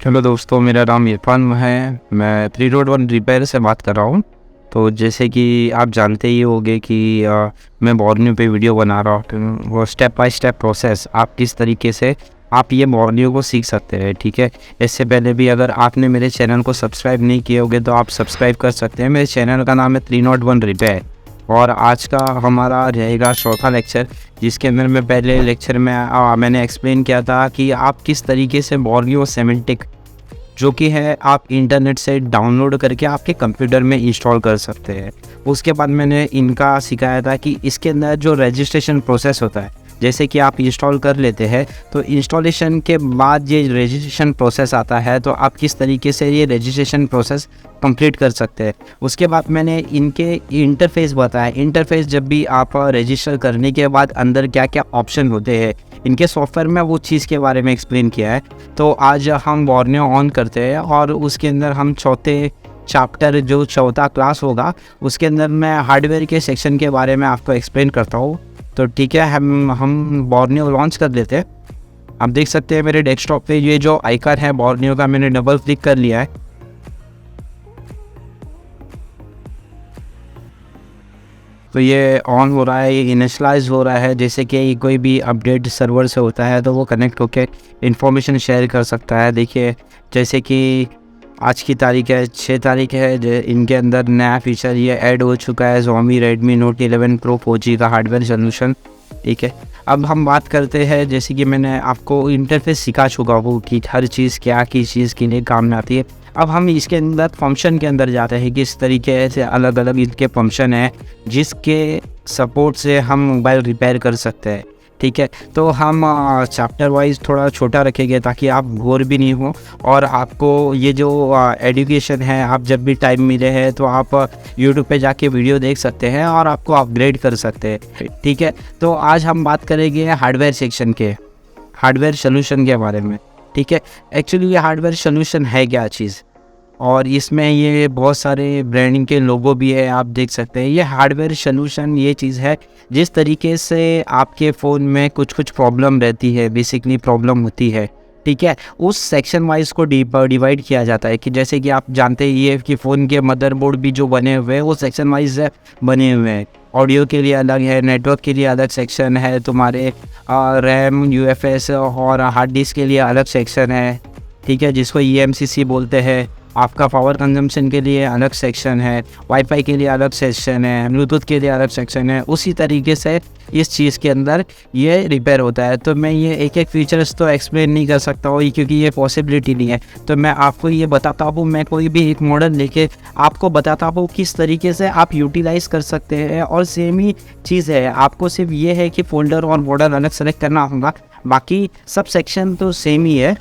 Hello दोस्तों, मेरा नाम इरफान है। मैं 3.1 रिपेयर से बात कर रहा हूँ। तो जैसे कि आप जानते ही होंगे कि मैं बोर्नियो पे वीडियो बना रहा हूँ। वो स्टेप बाय स्टेप प्रोसेस आप किस तरीके से आप ये बोर्नियो को सीख सकते हैं। ठीक है, इससे पहले भी अगर आपने मेरे चैनल को सब्सक्राइब नहीं किए होंगे तो आप सब्सक्राइब कर सकते हैं। मेरे चैनल का नाम है 3.1 रिपेयर और आज का हमारा रहेगा चौथा लेक्चर, जिसके अंदर मैं पहले लेक्चर में मैंने एक्सप्लेन किया था कि आप किस तरीके से बोर्नियो सिमेंटिक जो कि है आप इंटरनेट से डाउनलोड करके आपके कंप्यूटर में इंस्टॉल कर सकते हैं। उसके बाद मैंने इनका सिखाया था कि इसके अंदर जो रजिस्ट्रेशन प्रोसेस होता है, जैसे कि आप इंस्टॉल कर लेते हैं तो इंस्टॉलेशन के बाद ये रजिस्ट्रेशन प्रोसेस आता है, तो आप किस तरीके से ये रजिस्ट्रेशन प्रोसेस कंप्लीट कर सकते हैं। उसके बाद मैंने इनके इंटरफेस बताया। इंटरफेस जब भी आप रजिस्टर करने के बाद अंदर क्या क्या ऑप्शन होते हैं इनके सॉफ्टवेयर में, वो चीज़ के बारे में एक्सप्लेन किया है। तो आज हम बोर्नियो ऑन करते हैं और उसके अंदर हम चौथे चैप्टर जो चौथा क्लास होगा उसके अंदर मैं हार्डवेयर के सेक्शन के बारे में आपको एक्सप्लेन करता हूँ। तो ठीक है, हम बोर्नियो लॉन्च कर लेते हैं। आप देख सकते हैं मेरे डेस्कटॉप पे ये जो आइकन है बोर्नियो का, मैंने डबल क्लिक कर लिया है। तो ये ऑन हो रहा है, ये इनिशलाइज हो रहा है। जैसे कि कोई भी अपडेट सर्वर से होता है तो वो कनेक्ट होकर इन्फॉर्मेशन शेयर कर सकता है। देखिए जैसे कि आज की तारीख है 6 तारीख है, इनके अंदर नया फीचर ये ऐड हो चुका है, Xiaomi Redmi Note 11 Pro 4G का हार्डवेयर सोल्यूशन। ठीक है, अब हम बात करते हैं, जैसे कि मैंने आपको इंटरफेस सिखा चुका हूँ कि हर चीज़ क्या किस चीज़ के लिए काम में आती है। अब हम इसके अंदर फंक्शन के अंदर जाते हैं कि इस तरीके से अलग अलग इनके फंक्शन है जिसके सपोर्ट से हम मोबाइल रिपेयर कर सकते हैं। ठीक है, तो हम चैप्टर वाइज थोड़ा छोटा रखेंगे ताकि आप बोर भी नहीं हो और आपको ये जो एजुकेशन है, आप जब भी टाइम मिले है तो आप यूट्यूब पे जाके वीडियो देख सकते हैं और आपको अपग्रेड कर सकते हैं। ठीक है, तो आज हम बात करेंगे हार्डवेयर सेक्शन के, हार्डवेयर सोल्यूशन के बारे में। ठीक है, एक्चुअली ये हार्डवेयर सोल्यूशन है क्या चीज़, और इसमें ये बहुत सारे ब्रांडिंग के लोगो भी है, आप देख सकते हैं। ये हार्डवेयर सोल्यूशन ये चीज़ है जिस तरीके से आपके फ़ोन में कुछ प्रॉब्लम रहती है, बेसिकली प्रॉब्लम होती है। ठीक है, उस सेक्शन वाइज को डिवाइड किया जाता है कि जैसे कि आप जानते ही है कि फ़ोन के मदरबोर्ड भी जो बने हुए हैं वो सेक्शन वाइज बने हुए हैं। ऑडियो के लिए अलग है, नेटवर्क के लिए अलग सेक्शन है, तुम्हारे रैम यूएफएस और हार्ड डिस्क के लिए अलग सेक्शन है। ठीक है, जिसको EMCC बोलते हैं। आपका पावर कंजम्पशन के लिए अलग सेक्शन है, वाईफाई के लिए अलग सेक्शन है, ब्लूटूथ के लिए अलग सेक्शन है। उसी तरीके से इस चीज़ के अंदर ये रिपेयर होता है। तो मैं ये एक फीचर्स तो एक्सप्लेन नहीं कर सकता हूँ क्योंकि ये पॉसिबिलिटी नहीं है। तो मैं आपको ये बताता हूँ, मैं कोई भी एक मॉडल लेके आपको बताता हूँ किस तरीके से आप यूटिलाइज कर सकते हैं। और सेम ही चीज़ है, आपको सिर्फ ये है कि फोल्डर और मॉडल अलग सेलेक्ट करना होगा, बाकी सब सेक्शन तो सेम ही है।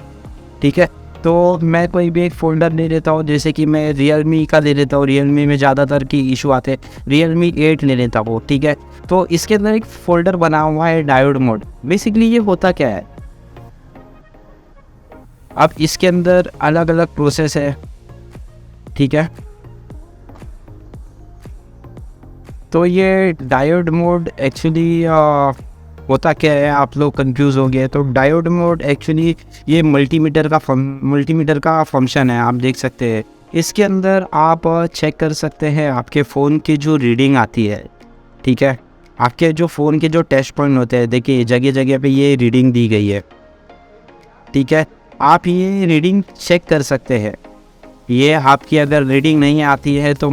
ठीक है, तो मैं कोई भी एक फ़ोल्डर ले लेता हूँ, जैसे कि मैं Realme का ले लेता हूँ। Realme में ज़्यादातर की इशू आते हैं, Realme 8 ले लेता हूँ। ठीक है, तो इसके अंदर एक फ़ोल्डर बना हुआ है डायोड मोड। बेसिकली ये होता क्या है, अब इसके अंदर अलग अलग प्रोसेस है। ठीक है, तो ये डायोड मोड एक्चुअली होता क्या है, आप लोग कंफ्यूज हो गए। तो डायोड मोड एक्चुअली ये मल्टीमीटर का फंक्शन है, आप देख सकते हैं। इसके अंदर आप चेक कर सकते हैं आपके फ़ोन की जो रीडिंग आती है। ठीक है, आपके जो फ़ोन के जो टेस्ट पॉइंट होते हैं, देखिए जगह जगह पे ये रीडिंग दी गई है। ठीक है, आप ये रीडिंग चेक कर सकते हैं। ये आपकी अगर रीडिंग नहीं आती है तो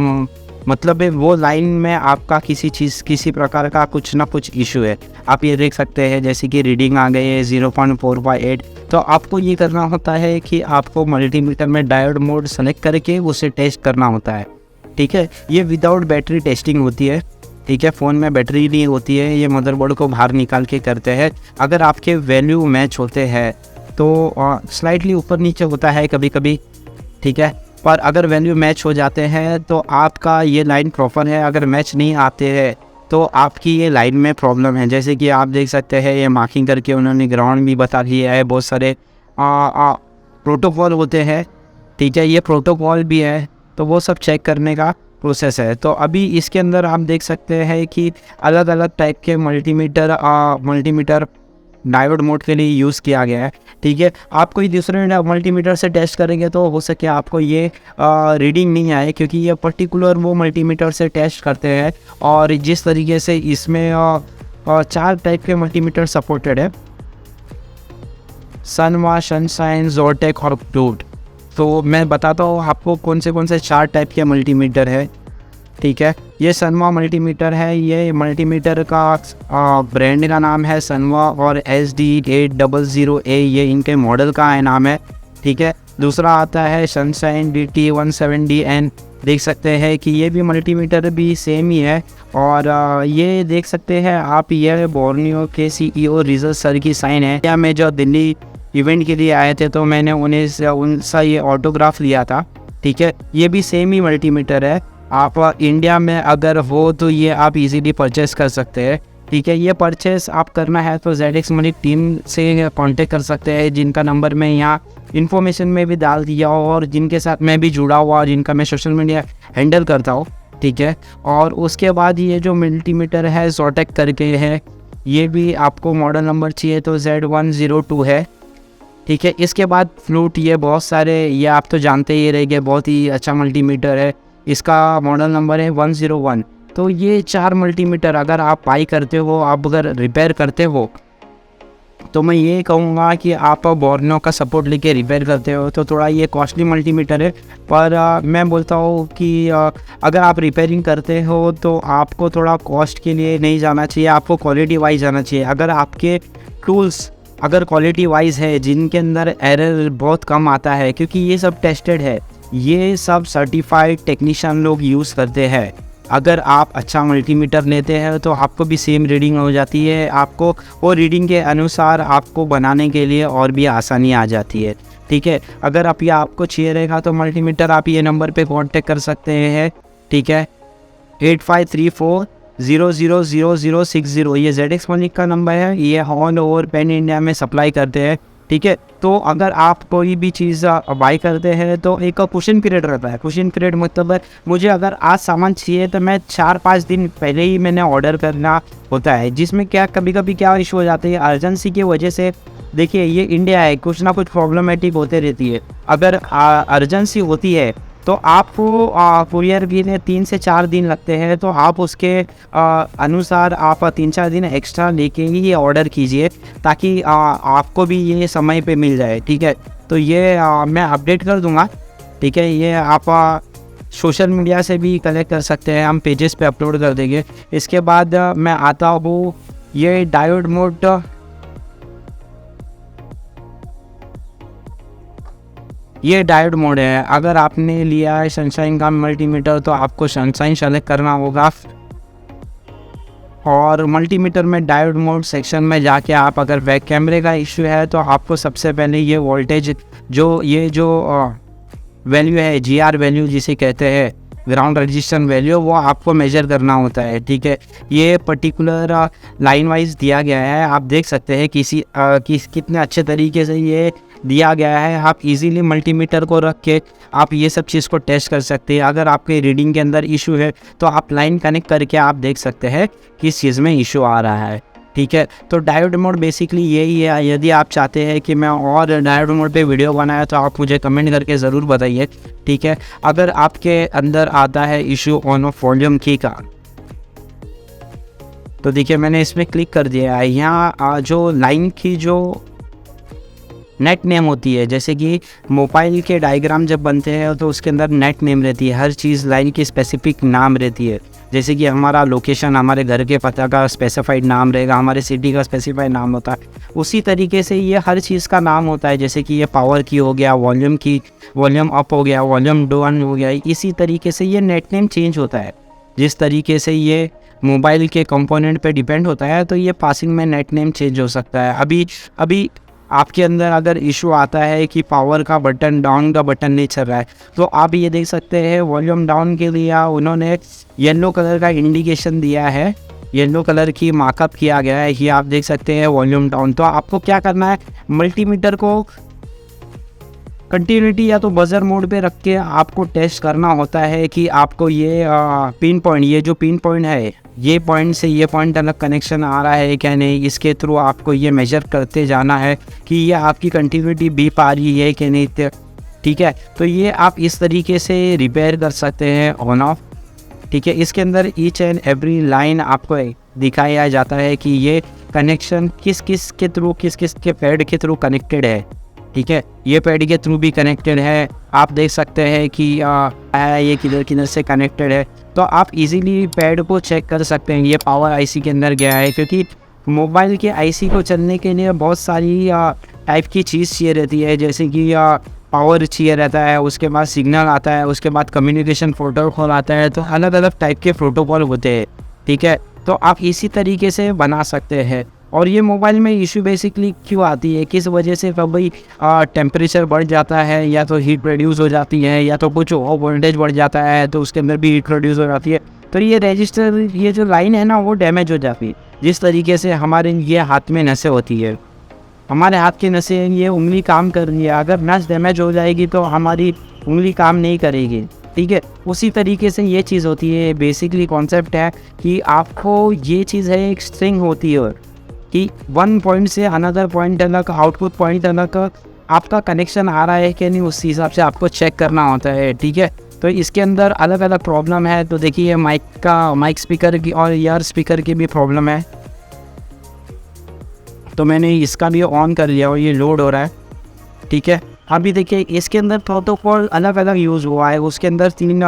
मतलब वो लाइन में आपका किसी प्रकार का कुछ ना कुछ इशू है। आप ये देख सकते हैं जैसे कि रीडिंग आ गई है 0.4/8। तो आपको ये करना होता है कि आपको मल्टीमीटर में डायोड मोड सेलेक्ट करके उसे टेस्ट करना होता है। ठीक है, ये विदाउट बैटरी टेस्टिंग होती है। ठीक है, फ़ोन में बैटरी नहीं होती है, ये मदरबोर्ड को बाहर निकाल के करते हैं। अगर आपके वैल्यू मैच होते हैं तो स्लाइटली ऊपर नीचे होता है कभी कभी। ठीक है, पर अगर वैल्यू मैच हो जाते हैं तो आपका ये लाइन प्रॉपर है। अगर मैच नहीं आते हैं तो आपकी ये लाइन में प्रॉब्लम है। जैसे कि आप देख सकते हैं ये मार्किंग करके उन्होंने ग्राउंड भी बता दिया है। बहुत सारे प्रोटोकॉल होते हैं। ठीक है, ये प्रोटोकॉल भी है, तो वो सब चेक करने का प्रोसेस है। तो अभी इसके अंदर आप देख सकते हैं कि अलग अलग टाइप के मल्टीमीटर डायोड मोड के लिए यूज़ किया गया है। ठीक है, आप कोई दूसरे मल्टीमीटर से टेस्ट करेंगे तो हो सके आपको ये रीडिंग नहीं आए, क्योंकि ये पर्टिकुलर वो मल्टीमीटर से टेस्ट करते हैं। और जिस तरीके से इसमें 4 टाइप के मल्टीमीटर सपोर्टेड है, सनवा, सनशाइन, जोरटेक और ब्लूट। तो मैं बताता हूँ आपको कौन से 4 टाइप के मल्टीमीटर है। ठीक है, ये सनवा मल्टीमीटर है। ये मल्टीमीटर का ब्रांड का नाम है सनवा, और SD800A ये इनके मॉडल का नाम है। ठीक है, दूसरा आता है सनशाइन DT17DN। देख सकते हैं कि ये भी मल्टीमीटर भी सेम ही है। और ये देख सकते हैं आप, ये बोर्नियो के CEO रिजल सर की साइन है। या मैं जो दिल्ली इवेंट के लिए आए थे तो मैंने उनसे ये ऑटोग्राफ लिया था। ठीक है, ये भी सेम ही मल्टीमीटर है। आप इंडिया में अगर हो तो ये आप इजीली परचेस कर सकते हैं। ठीक है, ये परचेस आप करना है तो ZX मनी टीम से कांटेक्ट कर सकते हैं, जिनका नंबर मैं यहाँ इन्फॉर्मेशन में भी डाल दिया हो, और जिनके साथ मैं भी जुड़ा हुआ, जिनका मैं सोशल मीडिया हैंडल करता हूँ। ठीक है, और उसके बाद ये जो मल्टीमीटर है जोरटेक करके है, ये भी आपको मॉडल नंबर चाहिए तो Z102 है। ठीक है, इसके बाद फ्लूट, ये बहुत सारे, ये आप तो जानते ही रहेंगे, बहुत ही अच्छा मल्टीमीटर है। इसका मॉडल नंबर है 101। तो ये 4 मल्टीमीटर अगर आप बाई करते हो, आप अगर रिपेयर करते हो, तो मैं ये कहूँगा कि आप बोर्नियो का सपोर्ट लेके रिपेयर करते हो तो थोड़ा ये कॉस्टली मल्टीमीटर है। पर मैं बोलता हूँ कि अगर आप रिपेयरिंग करते हो तो आपको थोड़ा कॉस्ट के लिए नहीं जाना चाहिए, आपको क्वालिटी वाइज जाना चाहिए। अगर आपके टूल्स अगर क्वालिटी वाइज है, जिनके अंदर एरर बहुत कम आता है, क्योंकि ये सब टेस्टेड है, ये सब सर्टिफाइड टेक्नीशियन लोग यूज़ करते हैं। अगर आप अच्छा मल्टीमीटर लेते हैं तो आपको भी सेम रीडिंग हो जाती है, आपको वो रीडिंग के अनुसार आपको बनाने के लिए और भी आसानी आ जाती है। ठीक है, अगर आप ये आपको चाहिए रहेगा तो मल्टीमीटर आप ये नंबर पे कांटेक्ट कर सकते हैं। ठीक है, 8534000060, ये ZX मनी का नंबर है। ये ऑल ओवर पैन इंडिया में सप्लाई करते हैं। ठीक है, तो अगर आप कोई भी चीज़ बाई करते हैं तो एक कुशन पीरियड रहता है। कुशन पीरियड मतलब मुझे अगर आज सामान चाहिए तो मैं 4-5 दिन पहले ही मैंने ऑर्डर करना होता है, जिसमें क्या कभी कभी क्या इशू हो जाती है अर्जेंसी की वजह से। देखिए, ये इंडिया है, कुछ ना कुछ प्रॉब्लमेटिक होते रहती है। अगर अर्जेंसी होती है तो आपको कुरियर भी ने 3 से 4 दिन लगते हैं, तो आप उसके अनुसार आप 3-4 दिन एक्स्ट्रा लेके ही ये ऑर्डर कीजिए, ताकि आपको भी ये समय पे मिल जाए। ठीक है, तो ये मैं अपडेट कर दूंगा। ठीक है, ये आप सोशल मीडिया से भी कलेक्ट कर सकते हैं, हम पेजेस पे अपलोड कर देंगे। इसके बाद मैं आता हूँ ये डायोड मोड। ये डायोड मोड है। अगर आपने लिया है सनशाइन का मल्टीमीटर तो आपको सनशाइन सेलेक्ट करना होगा, और मल्टीमीटर में डायोड मोड सेक्शन में जाके आप अगर बैक कैमरे का इशू है तो आपको सबसे पहले ये वोल्टेज जो वैल्यू है, GR वैल्यू जिसे कहते हैं, ग्राउंड रजिस्टर वैल्यू, वो आपको मेजर करना होता है। ठीक है, ये पर्टिकुलर लाइन वाइज दिया गया है, आप देख सकते हैं कितने अच्छे तरीके से ये दिया गया है। आप इजीली मल्टीमीटर को रख के आप ये सब चीज़ को टेस्ट कर सकते हैं। अगर आपके रीडिंग के अंदर इशू है तो आप लाइन कनेक्ट करके आप देख सकते हैं किस चीज़ में इशू आ रहा है। ठीक है, तो डायोड मोड बेसिकली यही है। यदि आप चाहते हैं कि मैं और डायोड मोड पे वीडियो बनाया तो आप मुझे कमेंट करके ज़रूर बताइए। ठीक है, अगर आपके अंदर आता है इशू ऑन ऑफ वॉल्यूम की का, तो देखिए मैंने इसमें क्लिक कर दिया है। यहाँ जो लाइन की जो नेट नेम होती है, जैसे कि मोबाइल के डायग्राम जब बनते हैं तो उसके अंदर नेट नेम रहती है, हर चीज़ लाइन की स्पेसिफिक नाम रहती है। जैसे कि हमारा लोकेशन, हमारे घर के पता का स्पेसिफाइड नाम रहेगा, हमारे सिटी का स्पेसिफाइड नाम होता है। उसी तरीके से ये हर चीज़ का नाम होता है, जैसे कि ये पावर की हो गया, वॉल्यूम की, वॉल्यूम अप हो गया, वॉल्यूम डाउन हो गया। इसी तरीके से ये नेट नेम चेंज होता है। जिस तरीके से ये मोबाइल के कंपोनेंट पे डिपेंड होता है, तो ये पासिंग में नेट नेम चेंज हो सकता है। अभी आपके अंदर अगर इशू आता है कि पावर का बटन, डाउन का बटन नहीं चल रहा है, तो आप ये देख सकते हैं वॉल्यूम डाउन के लिए उन्होंने येलो कलर का इंडिकेशन दिया है, येलो कलर की मार्कअप किया गया है। ये आप देख सकते हैं वॉल्यूम डाउन। तो आपको क्या करना है, मल्टीमीटर को कंटिन्यूटी या तो बजर मोड पे रख के आपको टेस्ट करना होता है कि आपको ये पिन पॉइंट, ये जो पिन पॉइंट है, ये पॉइंट से ये पॉइंट अलग कनेक्शन आ रहा है क्या नहीं, इसके थ्रू आपको ये मेजर करते जाना है कि ये आपकी कंटिन्यूटी बीप आ रही है कि नहीं। ठीक है, तो ये आप इस तरीके से रिपेयर कर सकते हैं ऑन ऑफ। ठीक है, इसके अंदर ईच एंड एवरी लाइन आपको दिखाया जाता है कि ये कनेक्शन किस किस के थ्रू, किस किस के पैड के थ्रू कनेक्टेड है। ठीक है, ये पैड के थ्रू भी कनेक्टेड है, आप देख सकते हैं कि ये किधर किधर से कनेक्टेड है। तो आप इजीली पैड को चेक कर सकते हैं ये पावर आईसी के अंदर गया है, क्योंकि मोबाइल के आईसी को चलने के लिए बहुत सारी टाइप की चीज़ चाहिए रहती है, जैसे कि पावर चाहिए रहता है, उसके बाद सिग्नल आता है, उसके बाद कम्युनिकेशन प्रोटोकॉल आता है। तो अलग अलग टाइप के प्रोटोकॉल होते हैं। ठीक है, तो आप इसी तरीके से बना सकते हैं। और ये मोबाइल में इशू बेसिकली क्यों आती है, किस वजह से कभी टेम्परेचर बढ़ जाता है, या तो हीट प्रोड्यूस हो जाती है, या तो कुछ और वोल्टेज बढ़ जाता है तो उसके अंदर भी हीट प्रोड्यूस हो जाती है। तो ये रजिस्टर, ये जो लाइन है ना, वो डैमेज हो जाती है। जिस तरीके से हमारे ये हाथ में नसें होती है, हमारे हाथ की नसें, ये उंगली काम कर रही है, अगर नस डैमेज हो जाएगी तो हमारी उंगली काम नहीं करेगी। ठीक है, उसी तरीके से ये चीज़ होती है। बेसिकली कॉन्सेप्ट है कि आपको ये चीज़ है, एक स्ट्रिंग होती है कि वन पॉइंट से अनदर पॉइंट तक, आउटपुट पॉइंट तक आपका कनेक्शन आ रहा है कि नहीं, उस हिसाब से आपको चेक करना होता है। ठीक है, तो इसके अंदर अलग अलग प्रॉब्लम है। तो देखिए माइक स्पीकर की और ईयर स्पीकर की भी प्रॉब्लम है। तो मैंने इसका भी ऑन कर लिया और ये लोड हो रहा है। ठीक है, अभी देखिए इसके अंदर प्रोटोकॉल अलग अलग यूज़ हुआ है। उसके अंदर 3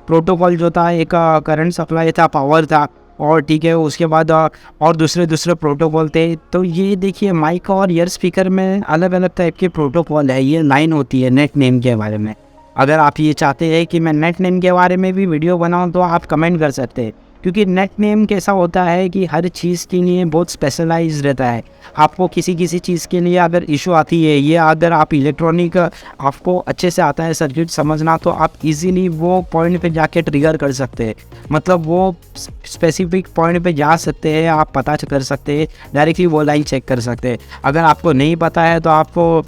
प्रोटोकॉल जो था, एक करंट सप्लाई था, पावर था, और ठीक है उसके बाद और दूसरे प्रोटोकॉल थे। तो ये देखिए माइक और ईयर स्पीकर में अलग अलग टाइप के प्रोटोकॉल है। ये लाइन होती है नेट नेम के बारे में। अगर आप ये चाहते हैं कि मैं नेट नेम के बारे में भी वीडियो बनाऊं तो आप कमेंट कर सकते हैं, क्योंकि नेट नेम कैसा होता है कि हर चीज़ के लिए बहुत स्पेशलाइज रहता है। आपको किसी चीज़ के लिए अगर इशू आती है, ये अगर आप इलेक्ट्रॉनिक आपको अच्छे से आता है सर्किट समझना, तो आप इजीली वो पॉइंट पे जाके ट्रिगर कर सकते हैं। मतलब वो स्पेसिफिक पॉइंट पे जा सकते हैं, आप पता कर सकते हैं, डायरेक्टली वो लाइन चेक कर सकते हैं। अगर आपको नहीं पता है तो आपको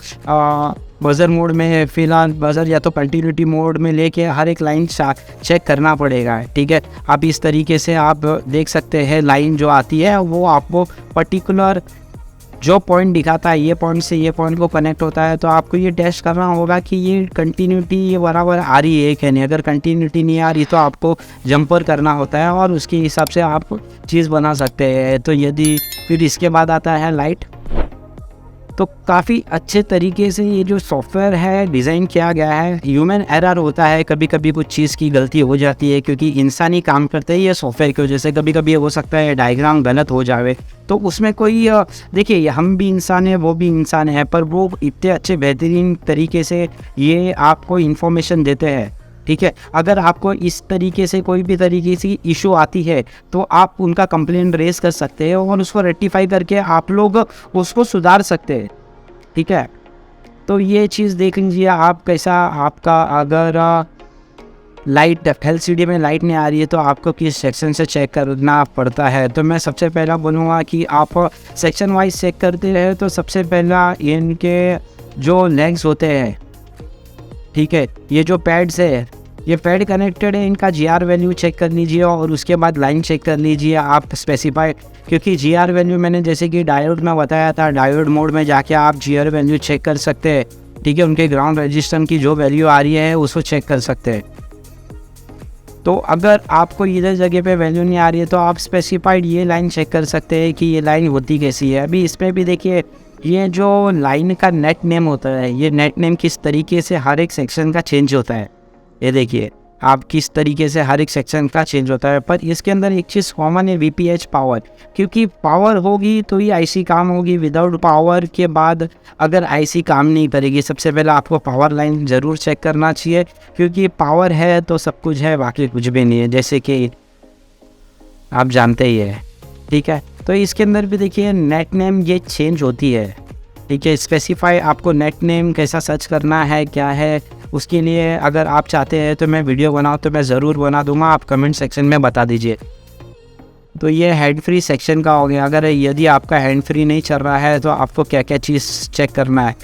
बजर मोड में, फिलहाल बजर या तो कंटिन्यूटी मोड में लेके हर एक लाइन चेक करना पड़ेगा। ठीक है, आप इस तरीके से आप देख सकते हैं लाइन जो आती है वो आपको पर्टिकुलर जो पॉइंट दिखाता है, ये पॉइंट से ये पॉइंट को कनेक्ट होता है। तो आपको ये टेस्ट करना होगा कि ये कंटिन्यूटी ये बराबर आ रही है कि नहीं। अगर कंटिन्यूटी नहीं आ रही तो आपको जंपर करना होता है और उसके हिसाब से आप चीज़ बना सकते हैं। तो यदि फिर इसके बाद आता है लाइट, तो काफ़ी अच्छे तरीके से ये जो सॉफ्टवेयर है डिज़ाइन किया गया है। ह्यूमन एरर होता है, कभी कभी कुछ चीज़ की गलती हो जाती है, क्योंकि इंसानी काम करते हैं ये सॉफ्टवेयर की वजह से। कभी कभी हो सकता है डायग्राम गलत हो जाए, तो उसमें कोई देखिए हम भी इंसान है, वो भी इंसान है, पर वो इतने अच्छे बेहतरीन तरीके से ये आपको इन्फॉर्मेशन देते हैं। ठीक है, अगर आपको इस तरीके से कोई भी तरीके से इशू आती है तो आप उनका कंप्लेंट रेज कर सकते हैं और उसको रेक्टिफाई करके आप लोग उसको सुधार सकते हैं। ठीक है, तो ये चीज़ देख लीजिए आप कैसा, आपका अगर लाइट एलसीडी में लाइट नहीं आ रही है तो आपको किस सेक्शन से चेक करना पड़ता है। तो मैं सबसे पहला बोलूँगा कि आप सेक्शन वाइज चेक करते रहे। तो सबसे पहला इनके जो लेग्स होते हैं, ठीक है, ये जो पैड्स है, ये पैड कनेक्टेड है, इनका जीआर वैल्यू चेक कर लीजिए और उसके बाद लाइन चेक कर लीजिए आप स्पेसिफाई, क्योंकि जीआर वैल्यू मैंने जैसे कि डायोड में बताया था, डायोड मोड में जाके आप जीआर वैल्यू चेक कर सकते हैं। ठीक है, उनके ग्राउंड रजिस्टेंस की जो वैल्यू आ रही है उसको चेक कर सकते हैं। तो अगर आपको इधर जगह पे वैल्यू नहीं आ रही है तो आप स्पेसिफाइड ये लाइन चेक कर सकते हैं कि ये लाइन होती कैसी है। अभी इसमें भी देखिए ये जो लाइन का नेट नेम होता है, ये नेट नेम किस तरीके से हर एक सेक्शन का चेंज होता है, ये देखिए आप किस तरीके से हर एक सेक्शन का चेंज होता है। पर इसके अंदर एक चीज़ कॉमन है, वीपीएच पावर, क्योंकि पावर होगी तो ही आईसी काम होगी। विदाउट पावर के बाद अगर आईसी काम नहीं करेगी, सबसे पहले आपको पावर लाइन ज़रूर चेक करना चाहिए, क्योंकि पावर है तो सब कुछ है, बाकी कुछ भी नहीं है, जैसे कि आप जानते ही है। ठीक है, तो इसके अंदर भी देखिए नेट नेम ये चेंज होती है। ठीक है, स्पेसिफाई आपको नेट नेम कैसा सर्च करना है, क्या है, उसके लिए अगर आप चाहते हैं तो मैं वीडियो बनाऊँ तो मैं ज़रूर बना दूंगा, आप कमेंट सेक्शन में बता दीजिए। तो ये हैंड फ्री सेक्शन का हो गया। अगर यदि आपका हैंड फ्री नहीं चल रहा है तो आपको क्या क्या चीज़ चेक करना है,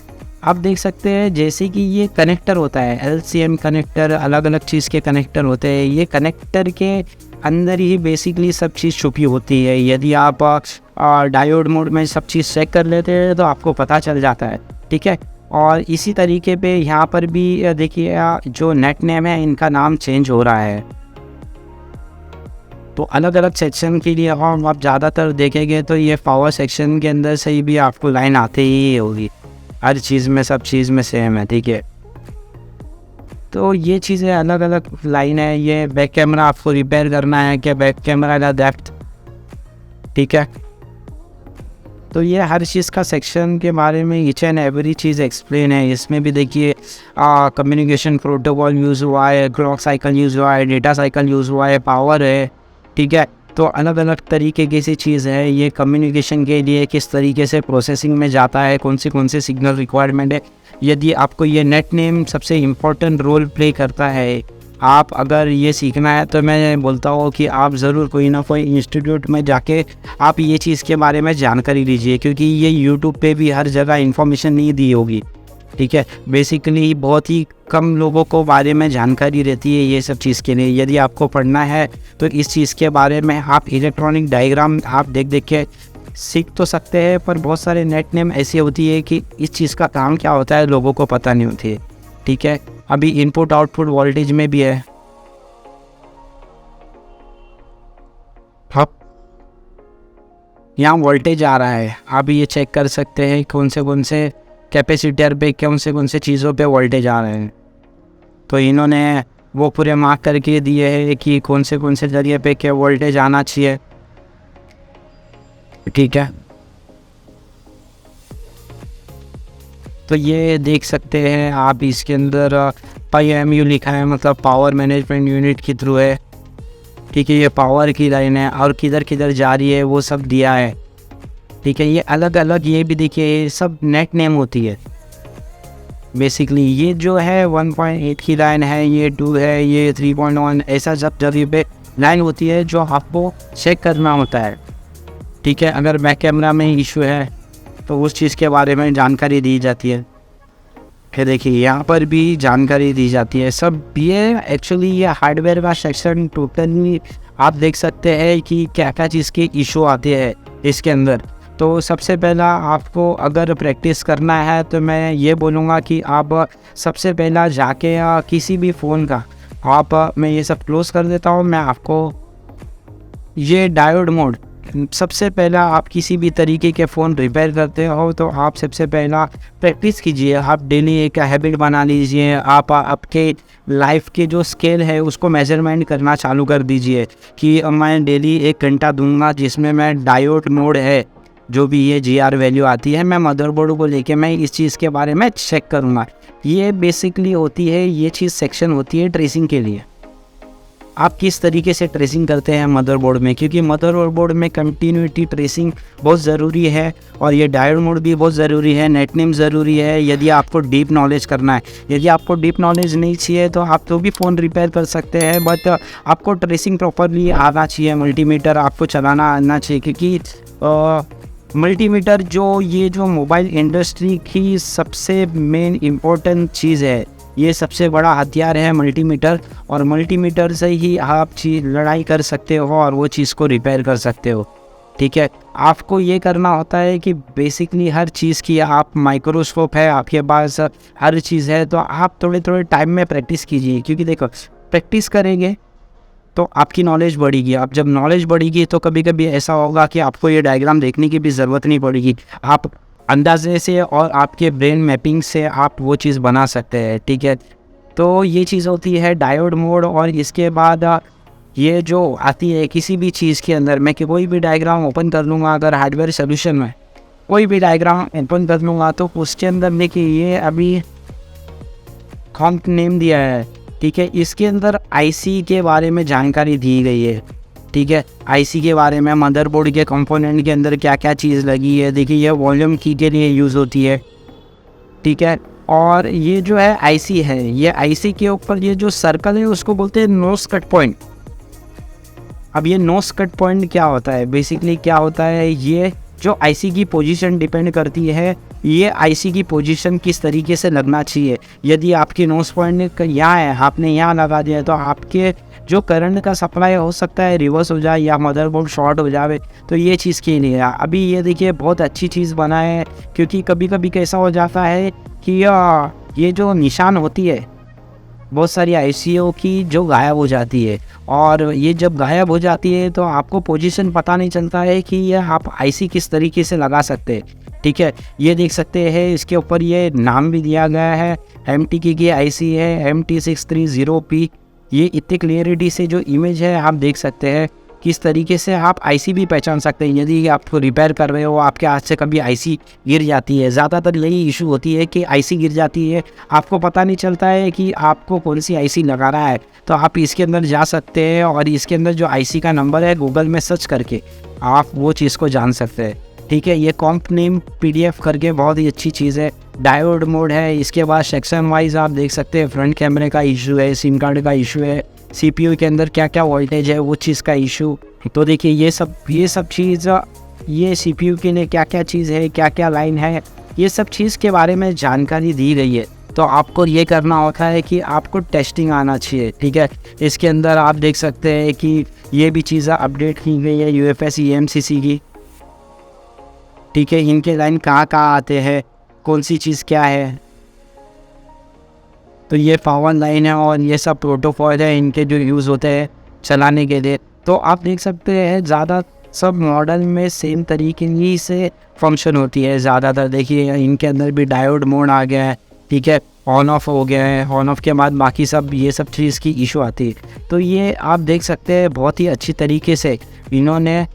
आप देख सकते हैं जैसे कि ये कनेक्टर होता है, एलसीएम कनेक्टर, अलग अलग चीज़ के कनेक्टर होते हैं। ये कनेक्टर के अंदर ही बेसिकली सब चीज़ छुपी होती है। यदि आप डायोड मोड में सब चीज़ चेक कर लेते हैं तो आपको पता चल जाता है, ठीक है। और इसी तरीके पे यहाँ पर भी देखिए जो नेट नेम है इनका नाम चेंज हो रहा है। तो अलग अलग सेक्शन के लिए हम आप ज़्यादातर देखेंगे तो ये पावर सेक्शन के अंदर से ही भी आपको लाइन आती ही होगी, हर चीज़ में, सब चीज़ में सेम है, ठीक है। तो ये चीज़ें अलग अलग लाइन है। ये बैक कैमरा आपको रिपेयर करना है क्या, बैक कैमरा का डेप्थ, ठीक है। तो ये हर चीज़ का सेक्शन के बारे में each and every cheese explain है। इसमें भी देखिए कम्युनिकेशन प्रोटोकॉल यूज़ हुआ है, क्लॉक साइकिल यूज़ हुआ है, डेटा साइकिल यूज़ हुआ है, पावर है, ठीक है। तो अलग अलग तरीके की सी चीज़ है। ये कम्युनिकेशन के लिए किस तरीके से प्रोसेसिंग में जाता है, कौन से सिग्नल रिक्वायरमेंट है। यदि आपको ये नेट नेम सबसे इम्पोर्टेंट रोल प्ले करता है, आप अगर ये सीखना है तो मैं बोलता हूँ कि आप ज़रूर कोई ना कोई इंस्टीट्यूट में जाके आप ये चीज़ के बारे में जानकारी लीजिए, क्योंकि ये यूट्यूब पे भी हर जगह इन्फॉर्मेशन नहीं दी होगी, ठीक है। बेसिकली बहुत ही कम लोगों को बारे में जानकारी रहती है ये सब चीज़ के लिए। यदि आपको पढ़ना है तो इस चीज़ के बारे में आप इलेक्ट्रॉनिक डायग्राम आप देख के सीख तो सकते हैं, पर बहुत सारे नेट नेम ऐसी होती है कि इस चीज़ का काम क्या होता है लोगों को पता नहीं होती है, ठीक है। अभी इनपुट आउटपुट वोल्टेज में भी है, अब यहाँ वोल्टेज आ रहा है, आप ये चेक कर सकते हैं कौन से कैपेसिटर पे कौन से चीज़ों पे वोल्टेज आ रहे हैं। तो इन्होंने वो पूरे मार्क करके दिए हैं कि कौन से जरिए पे क्या वोल्टेज आना चाहिए, ठीक है। तो ये देख सकते हैं आप, इसके अंदर PMU लिखा है, मतलब पावर मैनेजमेंट यूनिट के थ्रू है, ठीक है। ये पावर की लाइन है और किधर किधर जा रही है वो सब दिया है, ठीक है। ये अलग अलग, ये भी देखिए सब नेट नेम होती है बेसिकली। ये जो है 1.8 की लाइन है, ये 2 है, ये 3.1, ऐसा सब जगह पे लाइन होती है जो आपको चेक करना होता है, ठीक है। अगर बैक कैमरा में इशू है तो उस चीज़ के बारे में जानकारी दी जाती है। फिर देखिए यहाँ पर भी जानकारी दी जाती है सब। ये एक्चुअली ये हार्डवेयर का सेक्शन टोटली आप देख सकते हैं कि क्या क्या चीज़ के इशू आते हैं इसके अंदर। तो सबसे पहला आपको अगर प्रैक्टिस करना है तो मैं ये बोलूँगा कि आप सबसे पहला जाके किसी भी फ़ोन का मैं ये सब क्लोज़ कर देता हूँ। मैं आपको ये डायोड मोड, सबसे पहला आप किसी भी तरीके के फ़ोन रिपेयर करते हो तो आप सबसे पहला प्रैक्टिस कीजिए। आप डेली एक हैबिट बना लीजिए। आप आपके लाइफ के जो स्केल है उसको मेजरमेंट करना चालू कर दीजिए कि मैं डेली 1 घंटा दूंगा जिसमें मैं डायोड मोड है, जो भी ये GR वैल्यू आती है, मैं मदरबोर्ड को लेके मैं इस चीज़ के बारे में चेक करूँगा। ये बेसिकली होती है, ये चीज़ सेक्शन होती है ट्रेसिंग के लिए। आप किस तरीके से ट्रेसिंग करते हैं मदरबोर्ड में, क्योंकि मदरबोर्ड में कंटिन्यूटी ट्रेसिंग बहुत ज़रूरी है और ये डायोड मोड भी बहुत ज़रूरी है, नेट नेम ज़रूरी है यदि आपको डीप नॉलेज करना है। यदि आपको डीप नॉलेज नहीं चाहिए तो आप तो भी फ़ोन रिपेयर कर सकते हैं, बट आपको ट्रेसिंग प्रॉपरली आना चाहिए। मल्टीमीटर आपको चलाना आना चाहिए, क्योंकि मल्टीमीटर जो मोबाइल इंडस्ट्री की सबसे मेन इम्पोर्टेंट चीज़ है, ये सबसे बड़ा हथियार है मल्टीमीटर। और मल्टीमीटर से ही आप लड़ाई कर सकते हो और वो चीज़ को रिपेयर कर सकते हो, ठीक है। आपको ये करना होता है कि बेसिकली हर चीज़ की आप माइक्रोस्कोप है आपके पास, हर चीज़ है, तो आप थोड़े टाइम में प्रैक्टिस कीजिए। क्योंकि देखो प्रैक्टिस करेंगे तो आपकी नॉलेज बढ़ेगी। अब जब नॉलेज बढ़ेगी तो कभी कभी ऐसा होगा कि आपको ये डायग्राम देखने की भी ज़रूरत नहीं पड़ेगी, आप अंदाजे से और आपके ब्रेन मैपिंग से आप वो चीज़ बना सकते हैं, ठीक है। तो ये चीज़ होती है डायोड मोड। और इसके बाद ये जो आती है किसी भी चीज़ के अंदर, मैं कोई भी डायग्राम ओपन कर लूँगा, अगर हार्डवेयर सोल्यूशन में कोई भी डायग्राम ओपन कर लूँगा तो उसके अंदर देखिए ये अभी कॉम्प नेम दिया है, ठीक है। इसके अंदर IC के बारे में जानकारी दी गई है, ठीक है। IC के बारे में, मदरबोर्ड के कंपोनेंट के अंदर क्या क्या चीज़ लगी है। देखिए ये वॉल्यूम की के लिए यूज़ होती है, ठीक है। और ये जो है IC है, ये IC के ऊपर ये जो सर्कल है उसको बोलते हैं नोस कट पॉइंट। अब ये नोस कट पॉइंट क्या होता है, बेसिकली क्या होता है, ये जो आईसी की पोजीशन डिपेंड करती है, ये आईसी की पोजीशन किस तरीके से लगना चाहिए। यदि आपकी नोज पॉइंट यहाँ है, आपने यहाँ लगा दिया, तो आपके जो करंट का सप्लाई हो सकता है रिवर्स हो जाए या मदरबोर्ड शॉर्ट हो जाए। तो ये चीज़ के लिए अभी ये देखिए बहुत अच्छी चीज़ बना है, क्योंकि कभी कभी कैसा हो जाता है कि ये जो निशान होती है बहुत सारी आईसीओ की जो गायब हो जाती है, और ये जब गायब हो जाती है तो आपको पोजीशन पता नहीं चलता है कि ये आप आईसी किस तरीके से लगा सकते हैं। ठीक है, ये देख सकते हैं इसके ऊपर ये नाम भी दिया गया है, MTK की आईसी है MT630P। ये इतनी क्लियरिटी से जो इमेज है आप देख सकते हैं, किस तरीके से आप आईसी भी पहचान सकते हैं। यदि आपको रिपेयर कर रहे हो, आपके हाथ से कभी आईसी गिर जाती है, ज़्यादातर यही इशू होती है कि आईसी गिर जाती है, आपको पता नहीं चलता है कि आपको कौन सी आईसी लगा रहा है। तो आप इसके अंदर जा सकते हैं और इसके अंदर जो आईसी का नंबर है गूगल में सर्च करके आप वो चीज़ को जान सकते हैं। ठीक है, ये कॉम्प नेम PDF करके बहुत ही अच्छी चीज़ है। डायोड मोड है, इसके बाद सेक्शन वाइज आप देख सकते हैं, फ्रंट कैमरे का इशू है, सिम कार्ड का इशू है, CPU के अंदर क्या क्या वोल्टेज है वो चीज़ का इशू। तो देखिए ये सब चीज़, ये CPU के लिए क्या क्या चीज़ है, क्या क्या लाइन है, ये सब चीज़ के बारे में जानकारी दी गई है। तो आपको ये करना होता है कि आपको टेस्टिंग आना चाहिए। ठीक है, इसके अंदर आप देख सकते हैं कि ये भी चीज़ें अपडेट की गई है UFS EMCC की। ठीक है, इनके लाइन कहाँ कहाँ आते हैं, कौन सी चीज़ क्या है। तो ये पावर लाइन है और ये सब प्रोटोकॉल है इनके जो यूज़ होते हैं चलाने के लिए। तो आप देख सकते हैं ज़्यादा सब मॉडल में सेम तरीके ही से फंक्शन होती है ज़्यादातर। देखिए इनके अंदर भी डायोड मोड आ गया है। ठीक है, ऑन ऑफ हो गया है, ऑन ऑफ के बाद बाकी सब ये सब चीज़ की इशू आती है। तो ये आप देख सकते हैं बहुत ही अच्छी तरीके से इन्होंने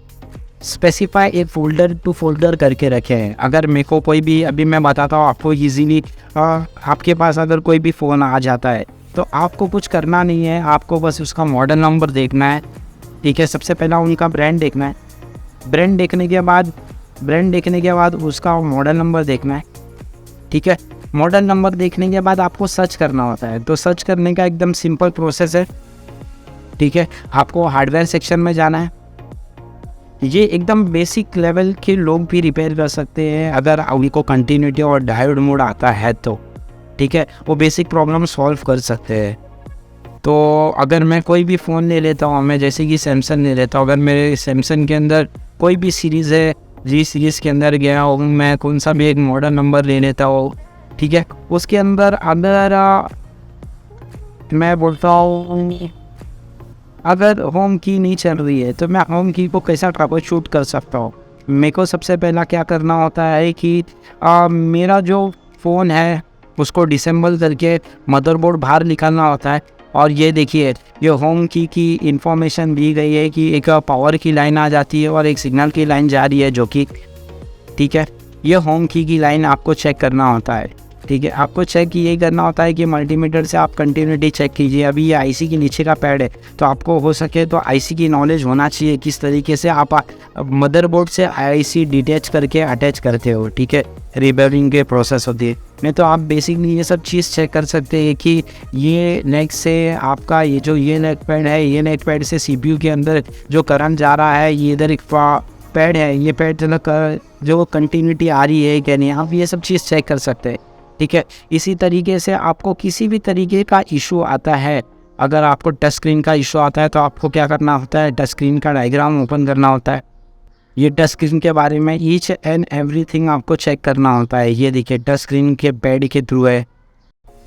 स्पेसिफाई एक फ़ोल्डर टू फोल्डर करके रखे हैं। अगर मेरे को कोई भी, अभी मैं बताता हूँ आपको ईजीली, आपके पास अगर कोई भी फ़ोन आ जाता है तो आपको कुछ करना नहीं है, आपको बस उसका मॉडल नंबर देखना है। ठीक है, सबसे पहला उनका ब्रांड देखना है, ब्रांड देखने के बाद उसका मॉडल नंबर देखना है। ठीक है, मॉडल नंबर देखने के बाद आपको सर्च करना होता है। तो सर्च करने का एकदम सिंपल प्रोसेस है। ठीक है, आपको हार्डवेयर सेक्शन में जाना है। ये एकदम बेसिक लेवल के लोग भी रिपेयर कर सकते हैं अगर उनको कंटिन्यूटी और डायोड मोड आता है तो। ठीक है, वो बेसिक प्रॉब्लम सॉल्व कर सकते हैं। तो अगर मैं कोई भी फ़ोन ले लेता हूँ, मैं जैसे कि सैमसंग ले लेता हूँ, अगर मेरे सैमसंग के अंदर कोई भी सीरीज़ है, जी सीरीज़ के अंदर गया हूँ, मैं कौन सा भी एक मॉडल नंबर ले लेता हूँ। ठीक है, उसके अंदर अगर मैं बोलता हूँ अगर होम की नहीं चल रही है तो मैं होम की को कैसा ट्रबल शूट कर सकता हूँ। मेरे को सबसे पहला क्या करना होता है कि मेरा जो फ़ोन है उसको डिसेंबल करके मदरबोर्ड बाहर निकालना होता है। और ये देखिए ये होम की इंफॉर्मेशन दी गई है कि एक पावर की लाइन आ जाती है और एक सिग्नल की लाइन जा रही है जो कि, ठीक है, ये होम की लाइन आपको चेक करना होता है। ठीक है, आपको चेक यही करना होता है कि मल्टीमीटर से आप कंटिन्यूटी चेक कीजिए। अभी ये आईसी के नीचे का पैड है तो आपको हो सके तो आईसी की नॉलेज होना चाहिए किस तरीके से आप मदरबोर्ड से आईसी डिटैच करके अटैच करते हो। ठीक है, रिपेयरिंग के प्रोसेस होती है। नहीं तो आप बेसिकली ये सब चीज़ चेक कर सकते हैं कि ये नेक से आपका ये नेक पैड है, ये नेक पैड से CPU के अंदर जो करंट जा रहा है, ये इधर एक पैड है, ये पैड जो कंटिन्यूटी आ रही है क्या नहीं, आप ये सब चीज़ चेक कर सकते हैं। ठीक है, इसी तरीके से आपको किसी भी तरीके का इशू आता है, अगर आपको टच स्क्रीन का इशू आता है तो आपको क्या करना होता है, टच स्क्रीन का डायग्राम ओपन करना होता है। ये टच स्क्रीन के बारे में ईच एंड एवरीथिंग आपको चेक करना होता है। ये देखिए टच स्क्रीन के पैड के थ्रू है,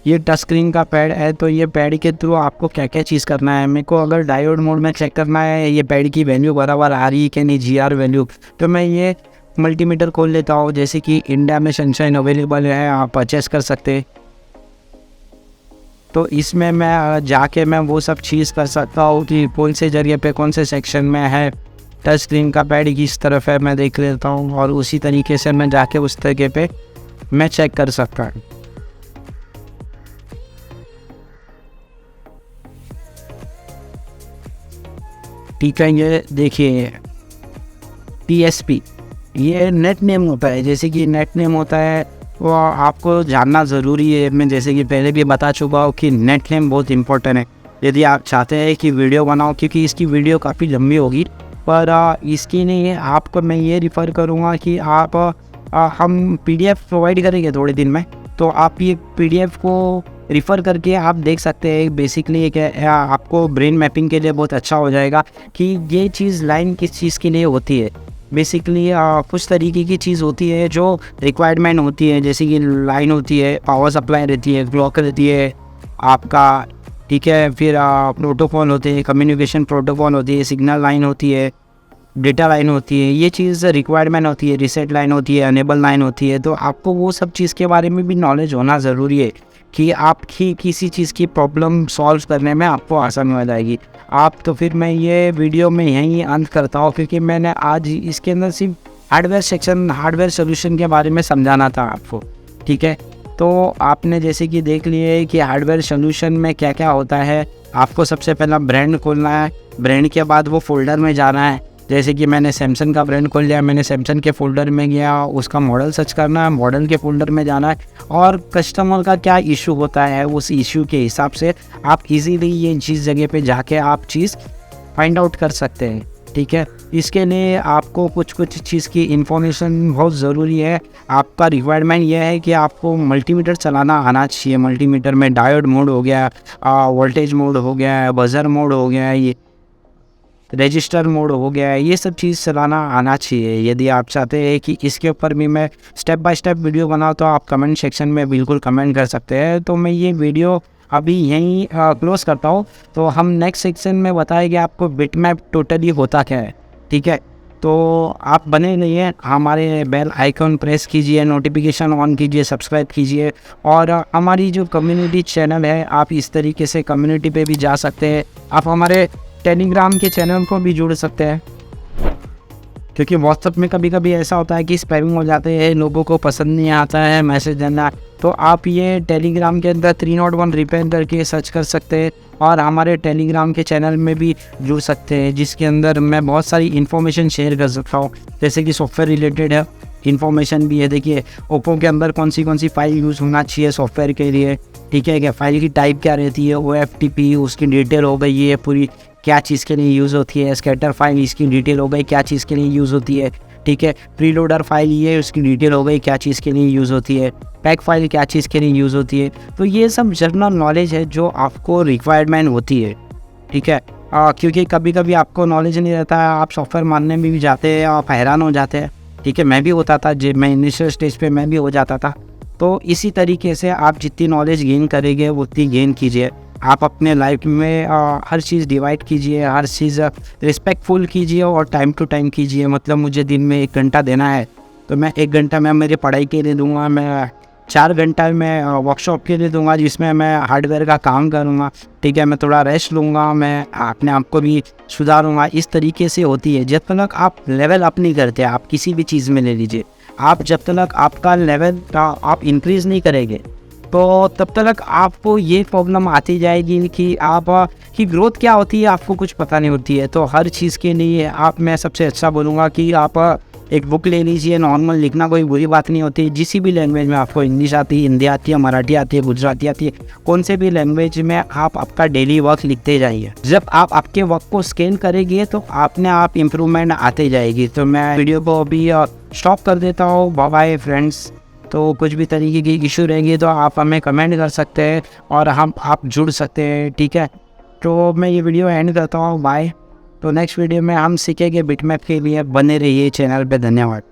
ये टच स्क्रीन का पैड है, तो ये पैड के थ्रू आपको क्या क्या चीज़ करना है। मेरे को अगर डायोड मोड में चेक करना है ये पैड की वैल्यू बराबर आ रही है कि नहीं, GR वैल्यू, तो मैं ये मल्टीमीटर खोल लेता हूँ। जैसे कि इंडिया में सनशाइन अवेलेबल है, आप परचेस कर सकते हैं। तो इसमें मैं जाके मैं वो सब चीज़ कर सकता हूँ कि कौन से जरिए पे कौन से सेक्शन में है, टच स्क्रीन का पैड किस तरफ है मैं देख लेता हूँ, और उसी तरीके से मैं जाके उस तरीके पे मैं चेक कर सकता हूँ। ठीक है, ये देखिए TSP ये नेट नेम होता है। जैसे कि नेट नेम होता है वो आपको जानना ज़रूरी है। मैं जैसे कि पहले भी बता चुका हूँ कि नेट नेम बहुत इंपॉर्टेंट है। यदि आप चाहते हैं कि वीडियो बनाओ, क्योंकि इसकी वीडियो काफ़ी लंबी होगी, पर इसके लिए आपको मैं ये रिफ़र करूँगा कि आप हम PDF प्रोवाइड करेंगे थोड़े दिन में, तो आप ये PDF को रिफ़र करके आप देख सकते हैं। बेसिकली ये क्या आपको ब्रेन मैपिंग के लिए बहुत अच्छा हो जाएगा कि ये चीज़ लाइन किस चीज़ के लिए होती है। बेसिकली कुछ तरीके की चीज़ होती है जो रिक्वायरमेंट होती है, जैसे कि लाइन होती है, पावर सप्लाई रहती है, क्लॉक रहती है आपका, ठीक है। फिर प्रोटोकॉल होते हैं, कम्युनिकेशन प्रोटोकॉल होती है, सिग्नल लाइन होती है, डेटा लाइन होती है, ये चीज़ रिक्वायरमेंट होती है, रीसेट लाइन होती है, अनेबल लाइन होती है। तो आपको वो सब चीज़ के बारे में भी नॉलेज होना ज़रूरी है कि आपकी किसी चीज़ की प्रॉब्लम सॉल्व करने में आपको आसानी हो जाएगी। तो फिर मैं ये वीडियो में यहीं अंत करता हूँ, क्योंकि मैंने आज इसके अंदर सिर्फ हार्डवेयर सोल्यूशन के बारे में समझाना था आपको, ठीक है। तो आपने जैसे कि देख लिए कि हार्डवेयर सोल्यूशन में क्या क्या होता है। आपको सबसे पहला ब्रांड खोलना है, ब्रांड के बाद वो फोल्डर में जाना है। जैसे कि मैंने सैमसंग का ब्रांड खोल लिया, मैंने सैमसंग के फ़ोल्डर में गया, उसका मॉडल सर्च करना है, मॉडल के फ़ोल्डर में जाना है, और कस्टमर का क्या इशू होता है उस इशू के हिसाब से आप इजीली ये चीज़ जगह पे जाके आप चीज़ फाइंड आउट कर सकते हैं, ठीक है। इसके लिए आपको कुछ चीज़ की इंफॉर्मेशन बहुत ज़रूरी है। आपका रिक्वायरमेंट यह है कि आपको मल्टीमीटर चलाना आना चाहिए। मल्टीमीटर में डायोड मोड हो गया, वोल्टेज मोड हो गया, बजर मोड हो गया, ये रजिस्टर मोड हो गया है, ये सब चीज़ चलाना आना चाहिए। यदि आप चाहते हैं कि इसके ऊपर भी मैं स्टेप बाय स्टेप वीडियो बनाऊँ, तो आप कमेंट सेक्शन में बिल्कुल कमेंट कर सकते हैं। तो मैं ये वीडियो अभी यहीं क्लोज़ करता हूँ। तो हम नेक्स्ट सेक्शन में बताएंगे आपको बिटमैप टोटली होता क्या है, ठीक है। तो आप बने रहिए, हमारे बेल आइकन प्रेस कीजिए, नोटिफिकेशन ऑन कीजिए, सब्सक्राइब कीजिए, और हमारी जो कम्युनिटी चैनल है, आप इस तरीके से कम्युनिटी पे भी जा सकते हैं। आप हमारे टेलीग्राम के चैनल को भी जुड़ सकते हैं, क्योंकि व्हाट्सएप में कभी कभी ऐसा होता है कि स्पैमिंग हो जाते हैं, लोगों को पसंद नहीं आता है मैसेज देना। तो आप ये टेलीग्राम के अंदर 301 रिपेयर करके सर्च कर सकते हैं, और हमारे टेलीग्राम के चैनल में भी जुड़ सकते हैं, जिसके अंदर मैं बहुत सारी इन्फॉर्मेशन शेयर कर सकता हूँ, जैसे कि सॉफ्टवेयर रिलेटेड है इन्फॉर्मेशन भी है। देखिए ओप्पो के अंदर कौन सी फाइल यूज़ होना चाहिए सॉफ्टवेयर के लिए, ठीक है। क्या फाइल की टाइप क्या रहती है, OFTP, उसकी डिटेल हो गई, ये पूरी क्या चीज़ के लिए यूज़ होती है। स्कैटर फाइल, इसकी डिटेल हो गई, क्या चीज़ के लिए यूज़ होती है, ठीक है। प्रीलोडर फाइल, ये उसकी डिटेल हो गई, क्या चीज़ के लिए यूज़ होती है। पैक फाइल क्या चीज़ के लिए यूज़ होती है। तो ये सब जनरल नॉलेज है जो आपको रिक्वायरमेंट होती है, ठीक है। क्योंकि कभी कभी आपको नॉलेज नहीं रहता है, आप सॉफ्टवेयर मानने में भी जाते हैं, आप हैरान हो जाते हैं, ठीक है। मैं भी होता था, जब मैं इनिशियल स्टेज पे मैं भी हो जाता था। तो इसी तरीके से आप जितनी नॉलेज गेन करेंगे उतनी गेन कीजिए। आप अपने लाइफ में हर चीज़ डिवाइड कीजिए, हर चीज़ रिस्पेक्टफुल कीजिए और टाइम टू टाइम कीजिए। मतलब मुझे दिन में 1 घंटा देना है, तो मैं 1 घंटा मैं मेरी पढ़ाई के लिए दूंगा, मैं 4 घंटा मैं वर्कशॉप के लिए दूंगा, जिसमें मैं हार्डवेयर का काम करूंगा, ठीक है। मैं थोड़ा रेस्ट लूँगा, मैं अपने आप को भी सुधारूंगा। इस तरीके से होती है। जब तक आप लेवल अप नहीं करते, आप किसी भी चीज़ में ले लीजिए, आप जब तक आपका लेवल आप इंक्रीज़ नहीं करेंगे, तो तब तक आपको ये प्रॉब्लम आती जाएगी कि आप की ग्रोथ क्या होती है आपको कुछ पता नहीं होती है। तो हर चीज़ के लिए मैं सबसे अच्छा बोलूँगा कि आप एक बुक ले लीजिए। नॉर्मल लिखना कोई बुरी बात नहीं होती, जिसी भी लैंग्वेज में आपको इंग्लिश आती है, हिंदी आती है, मराठी आती है, गुजराती आती है, कौन से भी लैंग्वेज में आप आपका डेली वर्क लिखते जाइए। जब आप आपके वर्क को स्केल करेंगे तो अपने आप इम्प्रूवमेंट आते जाएगी। तो मैं वीडियो को अभी स्टॉप कर देता हूँ। Bye bye friends. तो कुछ भी तरीके की इशू रहेंगी तो आप हमें कमेंट कर सकते हैं और आप जुड़ सकते हैं, ठीक है। तो मैं ये वीडियो एंड करता हूँ, बाय। तो नेक्स्ट वीडियो में हम सीखेंगे बिटमैप के लिए। बने रहिए चैनल पे। धन्यवाद।